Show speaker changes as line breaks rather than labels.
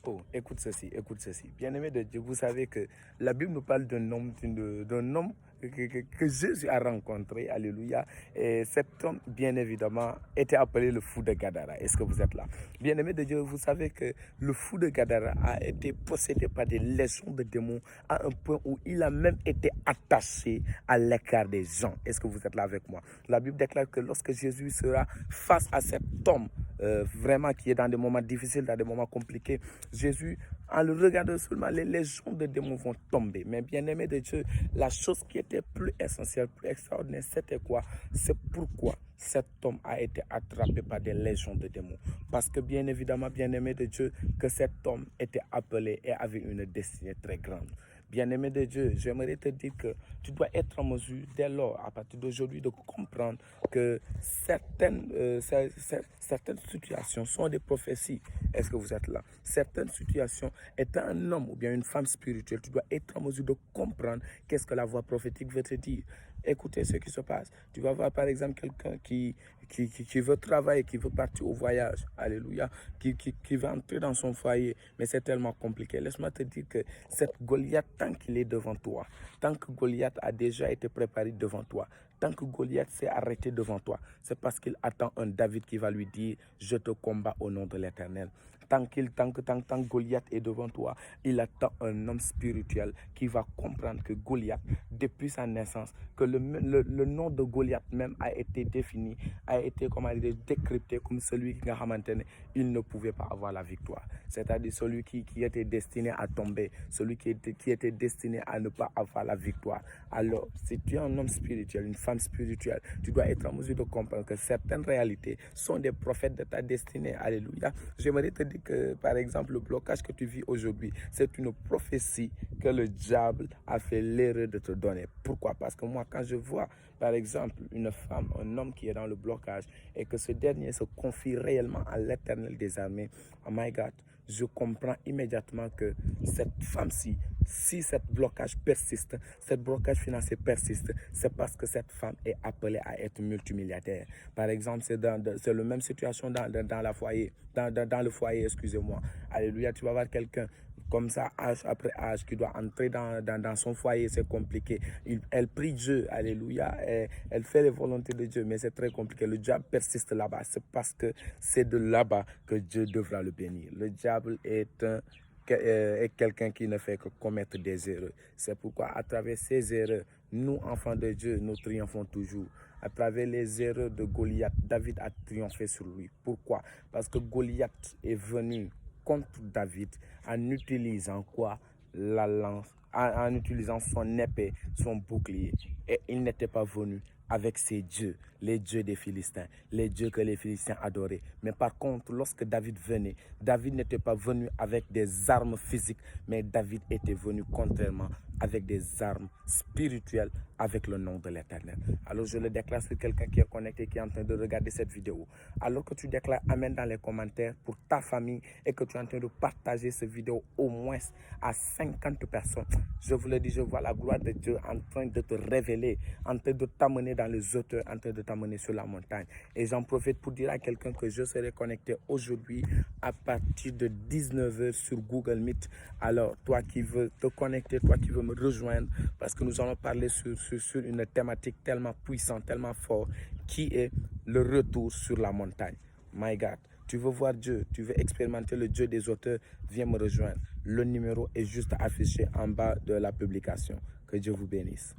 Oh, écoute ceci, écoute ceci. Bien-aimé de Dieu, vous savez que la Bible nous parle d'un homme, que Jésus a rencontré, alléluia. Et cet homme, bien évidemment, était appelé le fou de Gadara. Est-ce que vous êtes là? Bien-aimé de Dieu, vous savez que le fou de Gadara a été possédé par des légions de démons à un point où il a même été attaché à l'écart des gens. Est-ce que vous êtes là avec moi? La Bible déclare que lorsque Jésus sera face à cet homme, vraiment qui est dans des moments difficiles, dans des moments compliqués, Jésus, en le regardant seulement, les légions de démons vont tomber. Mais bien aimé de Dieu, la chose qui était plus essentielle, plus extraordinaire, c'était quoi? C'est pourquoi cet homme a été attrapé par des légions de démons. Parce que bien évidemment, bien aimé de Dieu, que cet homme était appelé et avait une destinée très grande. Bien-aimé de Dieu, j'aimerais te dire que tu dois être en mesure, dès lors, à partir d'aujourd'hui, de comprendre que certaines situations sont des prophéties. Est-ce que vous êtes là? Certaines situations, étant un homme ou bien une femme spirituelle, tu dois être en mesure de comprendre qu'est-ce que la voix prophétique veut te dire. Écoutez ce qui se passe. Tu vas voir par exemple quelqu'un qui veut travailler, qui veut partir au voyage, alléluia, qui veut entrer dans son foyer, mais c'est tellement compliqué. Laisse-moi te dire que cette Goliath, tant qu'il est devant toi, tant que Goliath a déjà été préparé devant toi, tant que Goliath s'est arrêté devant toi, c'est parce qu'il attend un David qui va lui dire « Je te combats au nom de l'Éternel ». Tant que Goliath est devant toi, il attend un homme spirituel qui va comprendre que Goliath, depuis sa naissance, que le nom de Goliath même a été défini, a été décrypté comme celui qui a maintenu, il ne pouvait pas avoir la victoire. C'est-à-dire celui qui était destiné à tomber, celui qui était destiné à ne pas avoir la victoire. Alors, si tu es un homme spirituel, une femme spirituelle, tu dois être en mesure de comprendre que certaines réalités sont des prophètes de ta destinée. Alléluia. J'aimerais te dire que, par exemple, le blocage que tu vis aujourd'hui, c'est une prophétie que le diable a fait l'erreur de te donner. Pourquoi? Parce que moi, quand je vois, par exemple, une femme, un homme qui est dans le blocage et que ce dernier se confie réellement à l'Éternel des armées, oh my God, je comprends immédiatement que cette femme-ci, si ce blocage persiste, ce blocage financier persiste, c'est parce que cette femme est appelée à être multimilliardaire. Par exemple, c'est la même situation dans le foyer, excusez-moi. Alléluia, tu vas voir quelqu'un comme ça, âge après âge, qui doit entrer dans son foyer, c'est compliqué. Elle prie Dieu, alléluia, elle fait les volontés de Dieu, mais c'est très compliqué. Le diable persiste là-bas, c'est parce que c'est de là-bas que Dieu devra le bénir. Le diable est quelqu'un qui ne fait que commettre des erreurs. C'est pourquoi à travers ces erreurs, nous, enfants de Dieu, nous triomphons toujours. À travers les erreurs de Goliath, David a triomphé sur lui. Pourquoi? Parce que Goliath est venu contre David en utilisant quoi? La lance, en utilisant son épée, son bouclier. Et il n'était pas venu avec ses dieux, les dieux des Philistins, les dieux que les Philistins adoraient. Mais par contre, lorsque David venait, David n'était pas venu avec des armes physiques, mais David était venu contrairement avec des armes spirituelles, avec le nom de l'Éternel. Alors je le déclare sur quelqu'un qui est connecté, qui est en train de regarder cette vidéo. Alors que tu déclares Amen dans les commentaires pour ta famille et que tu es en train de partager cette vidéo au moins à 50 personnes, je vous le dis, je vois la gloire de Dieu en train de te révéler, en train de t'amener dans les hauteurs, en train de t'amener sur la montagne. Et j'en profite pour dire à quelqu'un que je serai connecté aujourd'hui à partir de 19h sur Google Meet. Alors, toi qui veux te connecter, toi qui veux me rejoindre, parce que nous allons parler sur une thématique tellement puissante, tellement forte, qui est le retour sur la montagne. My God, tu veux voir Dieu, tu veux expérimenter le Dieu des auteurs, viens me rejoindre. Le numéro est juste affiché en bas de la publication. Que Dieu vous bénisse.